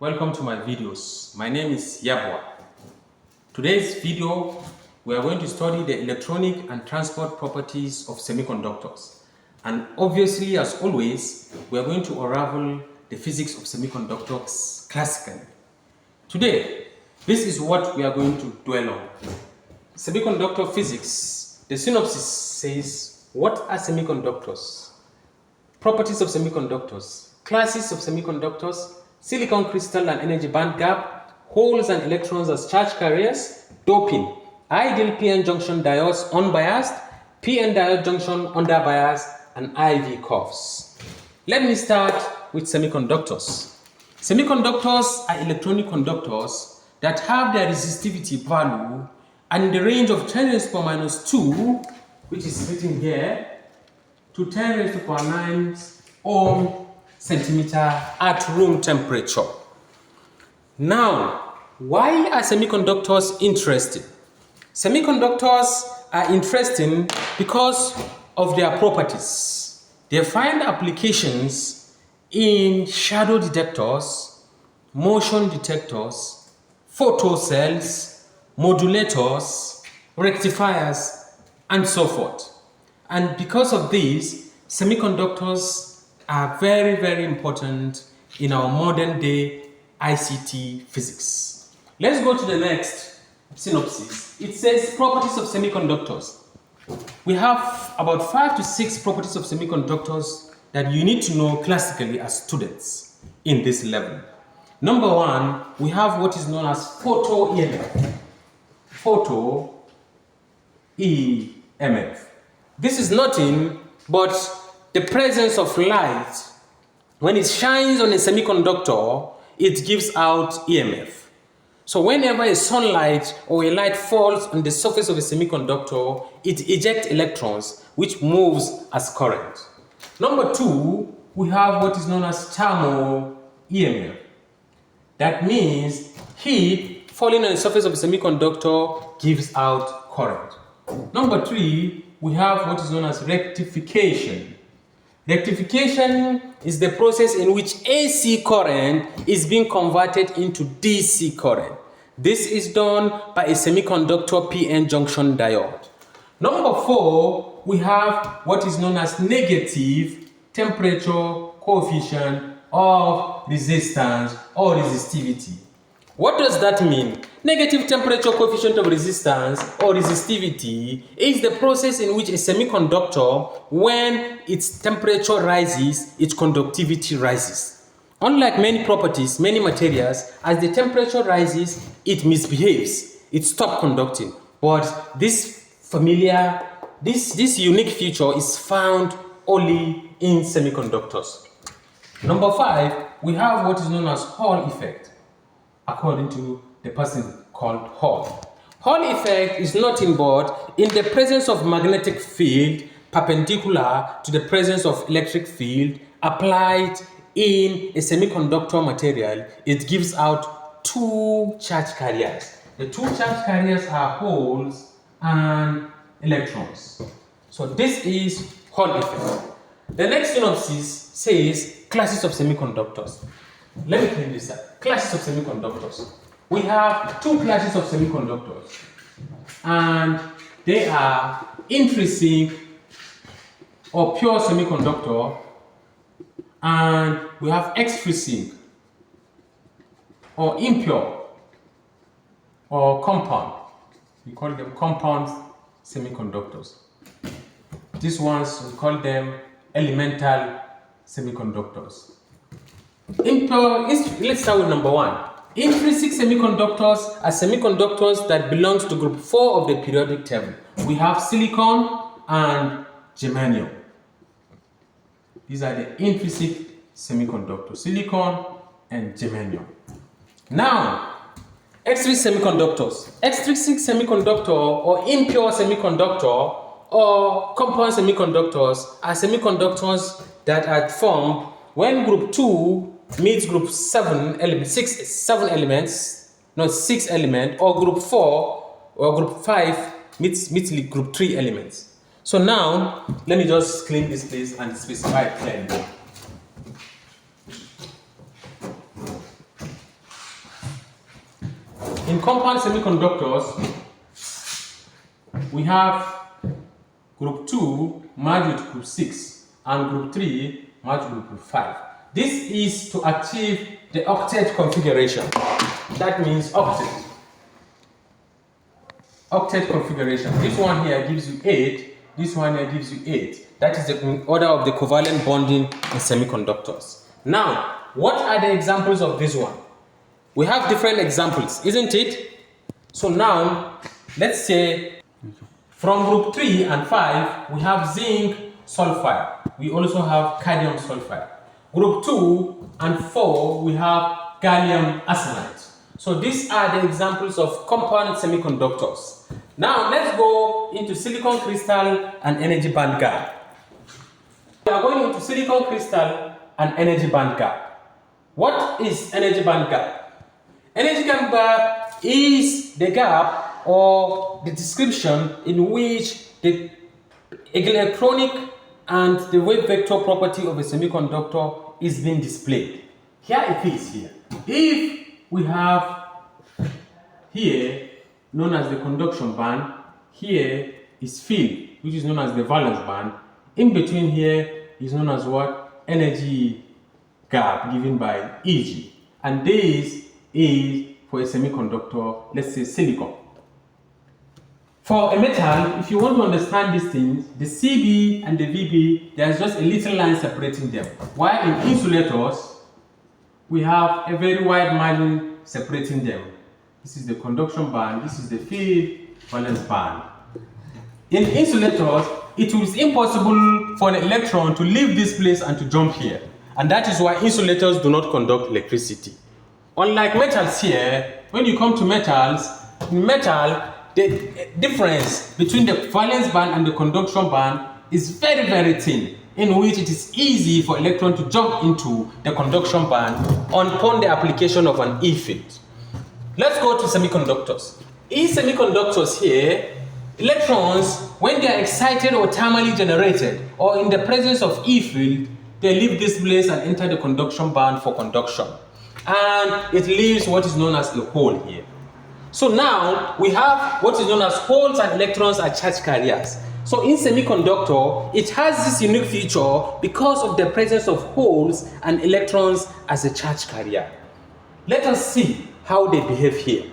Welcome to my videos. My name is Yabwa. Today's video, we are going to study the electronic and transport properties of semiconductors. And obviously, as always, we are going to unravel the physics of semiconductors classically. Today, this is what we are going to dwell on. Semiconductor physics. The synopsis says, what are semiconductors? Properties of semiconductors, classes of semiconductors, silicon crystal and energy band gap, holes and electrons as charge carriers, doping, ideal p-n junction diodes unbiased, p-n diode junction underbiased, and IV curves. Let me start with semiconductors. Semiconductors are electronic conductors that have their resistivity value and in the range of 10 raised to the power minus 2, which is written here, to 10 raised to the power 9 ohm centimeter at room temperature. Now, why are semiconductors interesting? Semiconductors are interesting because of their properties. They find applications in shadow detectors, motion detectors, photocells, modulators, rectifiers, and so forth. And because of these, semiconductors are very, very important in our modern day ICT physics. Let's go to the next synopsis. It says properties of semiconductors. We have about 5 to 6 properties of semiconductors that you need to know classically as students in this level. Number 1, we have what is known as photo EMF. Photo EMF. This is nothing but the presence of light. When it shines on a semiconductor, it gives out EMF. So whenever a sunlight or a light falls on the surface of a semiconductor, it ejects electrons, which moves as current. Number 2, we have what is known as thermal EMF. That means heat falling on the surface of a semiconductor gives out current. Number 3, we have what is known as rectification. Rectification is the process in which AC current is being converted into DC current. This is done by a semiconductor p-n junction diode. Number 4, we have what is known as negative temperature coefficient of resistance or resistivity. What does that mean? Negative temperature coefficient of resistance or resistivity is the process in which a semiconductor, when its temperature rises, its conductivity rises. Unlike many properties, many materials, as the temperature rises, it misbehaves, it stops conducting. But this unique feature is found only in semiconductors. Number 5, we have what is known as Hall effect, according to the person called Hall. Hall effect is nothing but in the presence of magnetic field perpendicular to the presence of electric field applied in a semiconductor material, it gives out 2 charge carriers. The 2 charge carriers are holes and electrons. So this is Hall effect. The next synopsis says classes of semiconductors. Let me clean this up. Classes of semiconductors. We have 2 classes of semiconductors, and they are intrinsic or pure semiconductor, and we have extrinsic or impure or compound. We call them compound semiconductors. These ones, we call them elemental semiconductors. Let's start with number 1. Intrinsic semiconductors are semiconductors that belong to group 4 of the periodic table. We have silicon and germanium. These are the intrinsic semiconductors, silicon and germanium. Now, extrinsic semiconductors. Extrinsic semiconductor or impure semiconductor or compound semiconductors are semiconductors that are formed when group 2 meets group 6 elements, or group 4 or group 5 meets group 3 elements. So now, let me just clean this place and specify it clearly. in compound semiconductors, we have group 2 merged with group 6 and group 3 merged with group 5. This is to achieve the octet configuration. That means octet. Octet configuration. This one here gives you 8. This one here gives you 8. That is the order of the covalent bonding in semiconductors. Now, what are the examples of this one? We have different examples, isn't it? So now, let's say from group 3 and 5, we have zinc sulfide. We also have cadmium sulfide. Group 2 and 4, we have gallium arsenide. So these are the examples of compound semiconductors. Now let's go into silicon crystal and energy band gap. We are going into silicon crystal and energy band gap. What is energy band gap? Energy band gap is the gap or the description in which the electronic and the wave vector property of a semiconductor is being displayed. Here it is here. If we have here known as the conduction band, here is field, which is known as the valence band. In between here is known as what? Energy gap given by Eg. And this is for a semiconductor, let's say silicon. For a metal, if you want to understand these things, the CB and the VB, there's just a little line separating them. While in insulators, we have a very wide margin separating them. This is the conduction band, this is the field valence band. In insulators, it is impossible for an electron to leave this place and to jump here. And that is why insulators do not conduct electricity. Unlike metals here, when you come to metals, in metal, the difference between the valence band and the conduction band is very, very thin, in which it is easy for electron to jump into the conduction band upon the application of an E field. Let's go to semiconductors. In semiconductors here, electrons, when they are excited or thermally generated or in the presence of E field, they leave this place and enter the conduction band for conduction. And it leaves what is known as a hole here. So now we have what is known as holes and electrons are charge carriers. So in semiconductor, it has this unique feature because of the presence of holes and electrons as a charge carrier. Let us see how they behave here.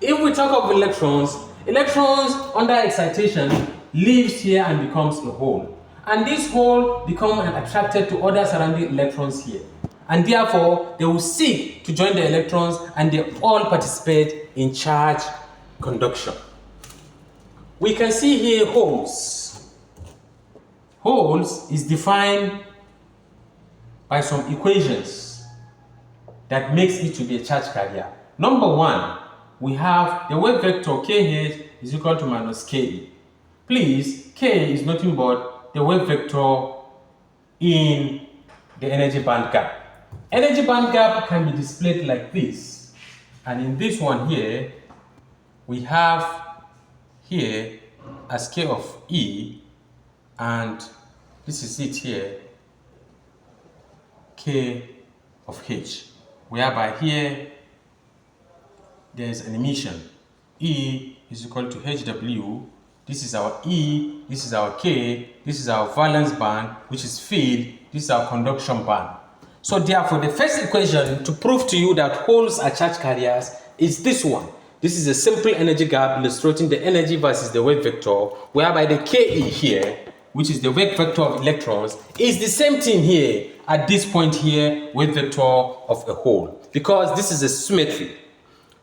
If we talk of electrons, electrons under excitation leaves here and becomes a hole. And this hole becomes attracted to other surrounding electrons here. And therefore, they will seek to join the electrons and they all participate in charge conduction. We can see here holes. Holes is defined by some equations that makes it to be a charge carrier. Number one, we have the wave vector kh is equal to minus ke. Please, k is nothing but the wave vector in the energy band gap. Energy band gap can be displayed like this. And in this one here, we have here as k of E, and this is it here, k of h. Whereby here, there is an emission. E is equal to HW. This is our E, this is our K, this is our valence band, which is field, this is our conduction band. So therefore, the first equation to prove to you that holes are charge carriers is this one. This is a simple energy gap illustrating the energy versus the wave vector, whereby the Ke here, which is the wave vector of electrons, is the same thing here at this point here, wave vector of a hole, because this is a symmetry.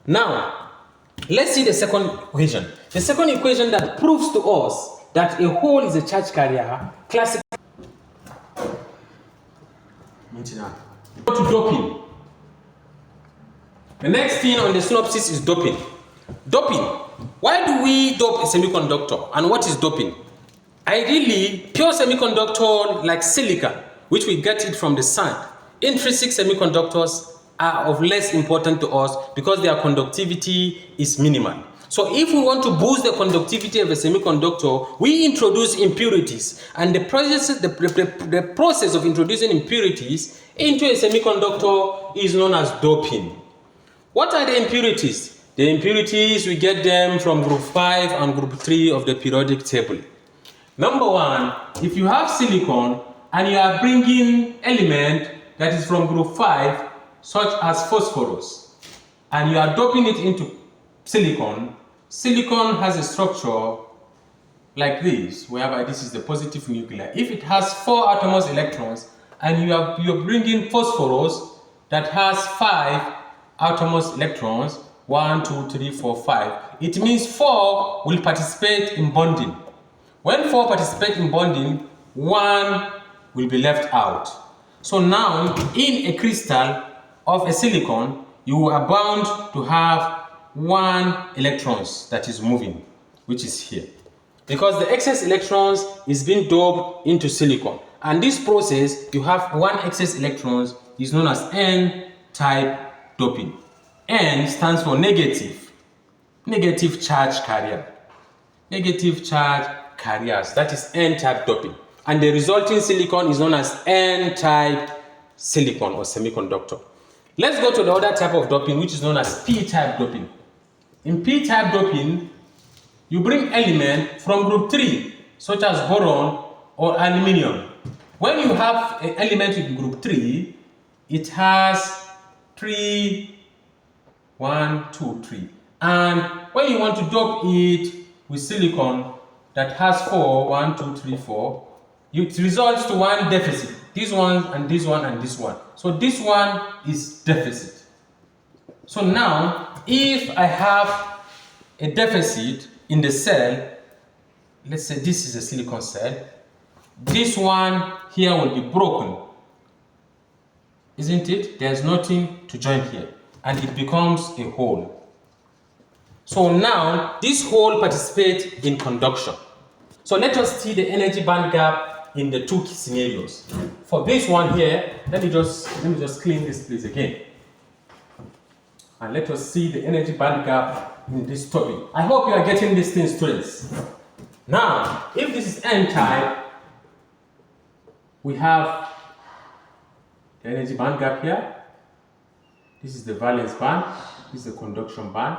Now, let's see the second equation. The second equation that proves to us that a hole is a charge carrier, classic. Go to doping. The next thing on the synopsis is doping. Doping. Why do we dope a semiconductor, and what is doping? Ideally, pure semiconductor like silicon, which we get it from the sun, intrinsic semiconductors are of less importance to us because their conductivity is minimal. So if we want to boost the conductivity of a semiconductor, we introduce impurities, and the process of introducing impurities into a semiconductor is known as doping. What are the impurities? The impurities, we get them from group 5 and group 3 of the periodic table. Number 1, if you have silicon and you are bringing element that is from group 5, such as phosphorus, and you are doping it into silicon, silicon has a structure like this, whereby this is the positive nuclear. If it has 4 atomos electrons and you're bringing phosphorus that has 5 atomos electrons, 1, 2, 3, 4, 5, it means 4 will participate in bonding. When 4 participate in bonding, 1 will be left out. So now, in a crystal of a silicon, you are bound to have 1 electrons that is moving, which is here. Because the excess electrons is being doped into silicon. And this process, you have 1 excess electrons, is known as N-type doping. N stands for negative charge carrier. Negative charge carriers, that is N-type doping. And the resulting silicon is known as N-type silicon or semiconductor. Let's go to the other type of doping, which is known as P-type doping. In P-type doping, you bring element from group 3, such as boron or aluminium. When you have an element in group 3, it has 3, 1, 2, 3. And when you want to dope it with silicon that has 4, 1, 2, 3, 4, it results to 1 deficit. This one and this one and this one. So this one is deficit. So now, if I have a deficit in the cell, let's say this is a silicon cell, this one here will be broken, isn't it? There's nothing to join here, and it becomes a hole. So now this hole participates in conduction. So let us see the energy band gap in the 2 scenarios. For this one here, let me just clean this place again. And let us see the energy band gap in this topic. I hope you are getting these things, students. Now, if this is N-type, we have the energy band gap here. This is the valence band. This is the conduction band.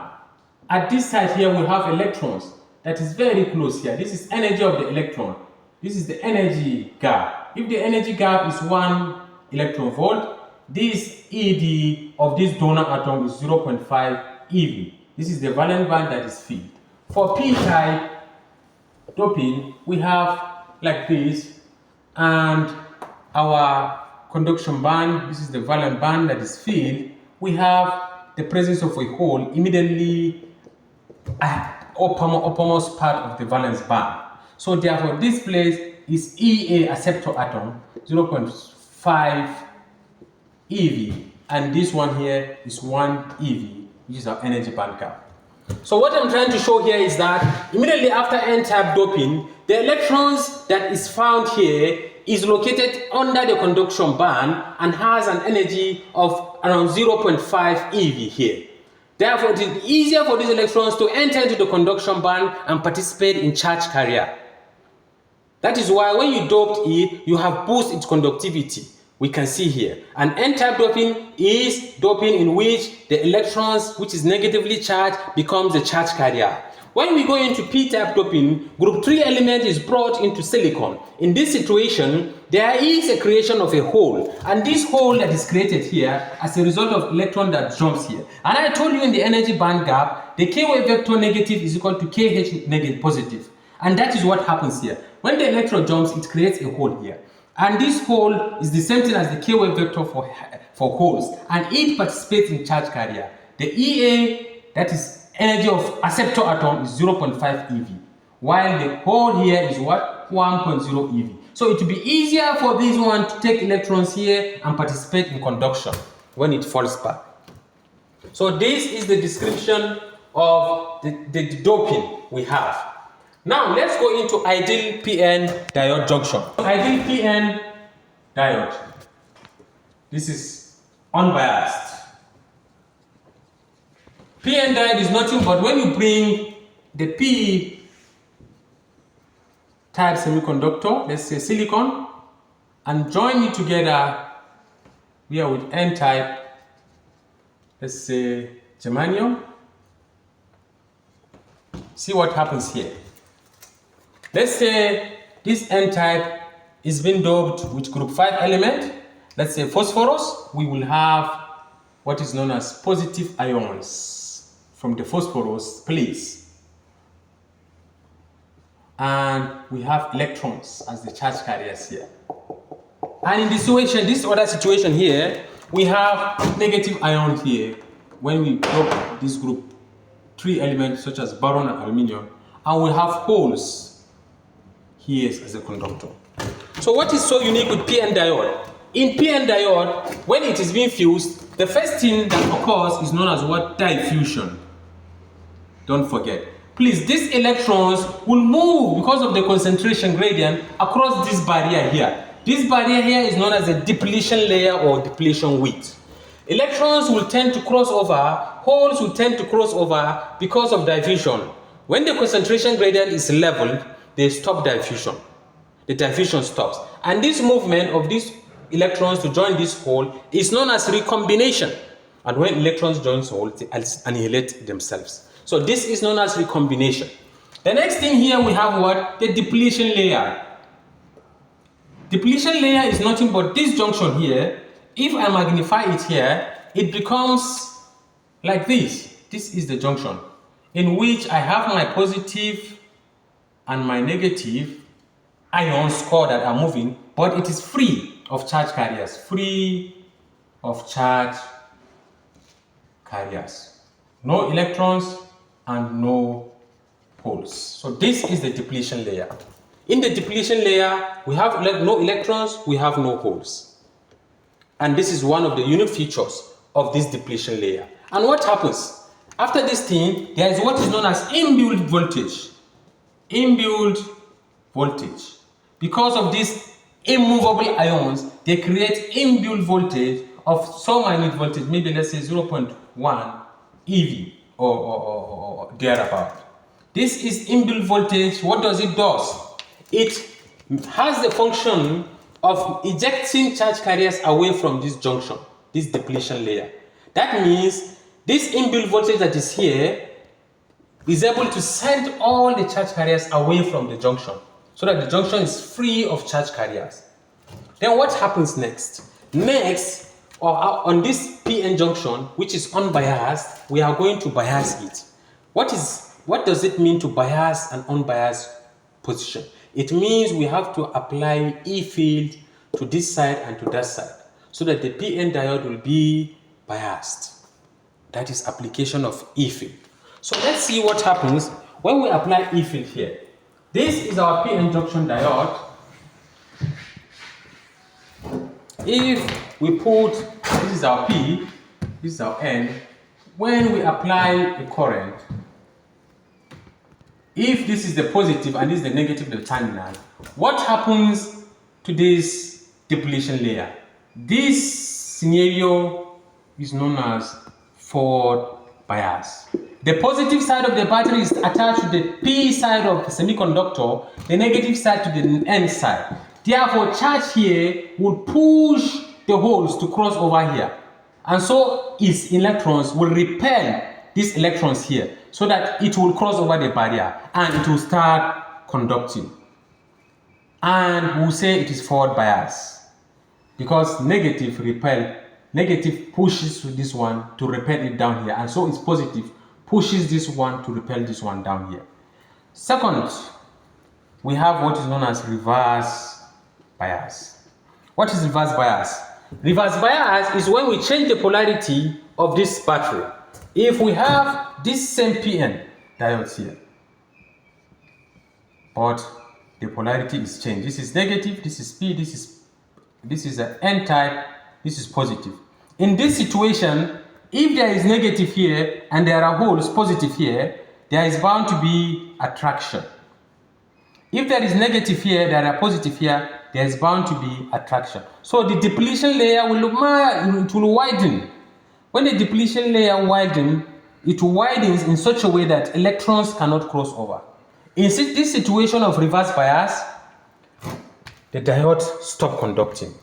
At this side here, we have electrons. That is very close here. This is energy of the electron. This is the energy gap. If the energy gap is 1 electron volt, this ED of this donor atom is 0.5 eV. This is the valence band that is filled. For P-type doping, we have like this, and our conduction band, this is the valence band that is filled. We have the presence of a hole immediately uppermost part of the valence band. So therefore, this place is EA acceptor atom, 0.5 eV, and this one here is 1 eV, which is our energy band gap. So what I'm trying to show here is that immediately after N-type doping, the electrons that is found here is located under the conduction band and has an energy of around 0.5 eV here. Therefore, it is easier for these electrons to enter into the conduction band and participate in charge carrier. That is why when you doped it, you have boosted its conductivity. We can see here. And N-type doping is doping in which the electrons, which is negatively charged, becomes a charge carrier. When we go into P-type doping, group 3 element is brought into silicon. In this situation, there is a creation of a hole. And this hole that is created here as a result of electron that jumps here. And I told you in the energy band gap, the K-wave vector negative is equal to KH negative positive. And that is what happens here. When the electron jumps, it creates a hole here. And this hole is the same thing as the K-wave vector for holes. And it participates in charge carrier. The EA, that is energy of acceptor atom, is 0.5 eV. While the hole here is what? 1.0 eV. So it will be easier for this one to take electrons here and participate in conduction when it falls back. So this is the description of the doping we have. Now let's go into ideal PN diode junction. Ideal PN diode. This is unbiased. PN diode is nothing but when you bring the P type semiconductor, let's say silicon, and join it together here with N type, let's say germanium, See what happens here. Let's say this n-type is being doped with group 5 element. Let's say phosphorus. We will have what is known as positive ions from the phosphorus place. And we have electrons as the charge carriers here. And in this other situation here, we have negative ion here when we dope this group 3 elements such as boron and aluminium, and we have holes here as a conductor. So what is so unique with PN diode? In PN diode, when it is being fused, the first thing that occurs is known as what? Diffusion. Don't forget. Please, these electrons will move because of the concentration gradient across this barrier here. This barrier here is known as a depletion layer or depletion width. Electrons will tend to cross over, holes will tend to cross over because of diffusion. When the concentration gradient is leveled, they stop diffusion. The diffusion stops. And this movement of these electrons to join this hole is known as recombination. And when electrons join holes, they annihilate themselves. So this is known as recombination. The next thing here we have what? The depletion layer. Depletion layer is nothing but this junction here. If I magnify it here, it becomes like this. This is the junction in which I have my positive and my negative ions core that are moving, but it is free of charge carriers. Free of charge carriers. No electrons and no holes. So this is the depletion layer. In the depletion layer, we have no electrons, we have no holes. And this is one of the unique features of this depletion layer. And what happens? After this thing, there is what is known as inbuilt voltage. Inbuilt voltage. Because of these immovable ions, they create inbuilt voltage of so minute voltage, maybe let's say 0.1 EV or thereabout. This is inbuilt voltage. What does it do? It has the function of ejecting charge carriers away from this junction, this depletion layer. That means this inbuilt voltage that is here is able to send all the charge carriers away from the junction so that the junction is free of charge carriers. Then what happens next? Next, on this PN junction, which is unbiased, we are going to bias it. What does it mean to bias an unbiased position? It means we have to apply E field to this side and to that side so that the PN diode will be biased. That is application of E field. So let's see what happens when we apply E field here. This is our PN junction diode. If we put, this is our P, this is our N, when we apply a current, if this is the positive and this is the negative, the terminal, what happens to this depletion layer? This scenario is known as forward bias. The positive side of the battery is attached to the P side of the semiconductor, the negative side to the N side. Therefore, charge here will push the holes to cross over here. And so its electrons will repel these electrons here so that it will cross over the barrier and it will start conducting. And we'll say it is forward bias because negative pushes this one to repel it down here, and so it's positive pushes this one to repel this one down here. Second, we have what is known as reverse bias. What is reverse bias? Reverse bias is when we change the polarity of this battery. If we have this same PN diodes here, but the polarity is changed. This is negative, this is P, this is an N type, this is positive. In this situation, if there is negative here and there are holes positive here, there is bound to be attraction. If there is negative here, there are positive here, there is bound to be attraction. So the depletion layer will widen. When the depletion layer widens, it widens in such a way that electrons cannot cross over. In this situation of reverse bias, the diode stops conducting.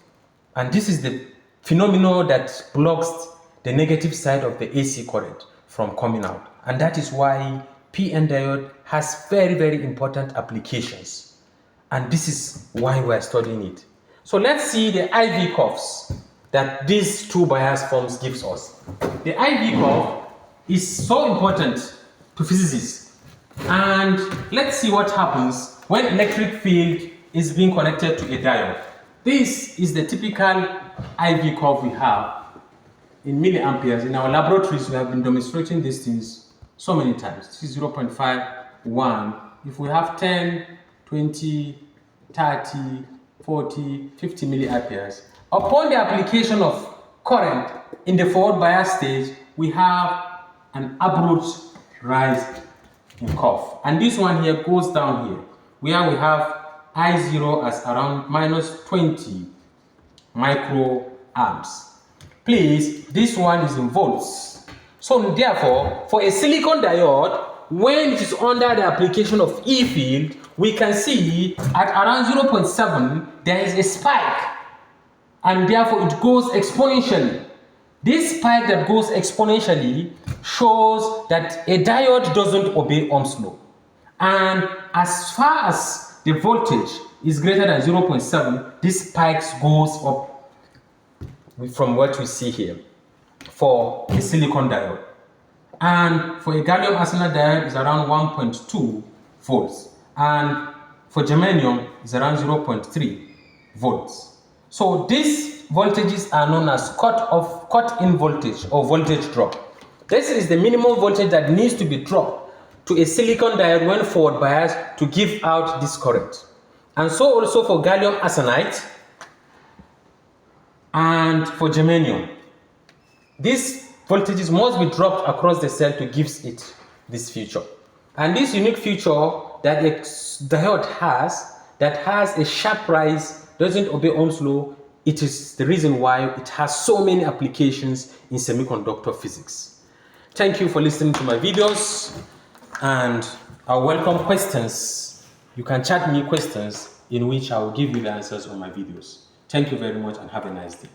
And this is the phenomenon that blocks the negative side of the AC current from coming out. And that is why PN diode has very, very important applications. And this is why we're studying it. So let's see the IV curves that these two bias forms gives us. The IV curve is so important to physicists. And let's see what happens when electric field is being connected to a diode. This is the typical IV curve we have in milliamperes. In our laboratories, we have been demonstrating these things so many times. This is 0.5, 1. If we have 10, 20, 30, 40, 50 milliamperes, upon the application of current in the forward bias stage, we have an abrupt rise in curve. And this one here goes down here, where we have I0 as around minus 20 microamps. Please, this one is in volts. So therefore, for a silicon diode, when it is under the application of E field, we can see at around 0.7, there is a spike. And therefore, it goes exponentially. This spike that goes exponentially shows that a diode doesn't obey Ohm's law. And as far as the voltage is greater than 0.7, this spike goes up from what we see here for a silicon diode. And for a gallium arsenide diode is around 1.2 volts. And for germanium is around 0.3 volts. So these voltages are known as cut-in voltage or voltage drop. This is the minimum voltage that needs to be dropped to a silicon diode when forward biased to give out this current. And so also for gallium arsenide and for germanium. These voltages must be dropped across the cell to give it this feature. And this unique feature that a diode has, that has a sharp rise, doesn't obey Ohm's law, it is the reason why it has so many applications in semiconductor physics. Thank you for listening to my videos, and I welcome questions. You can chat me questions in which I will give you the answers on my videos. Thank you very much and have a nice day.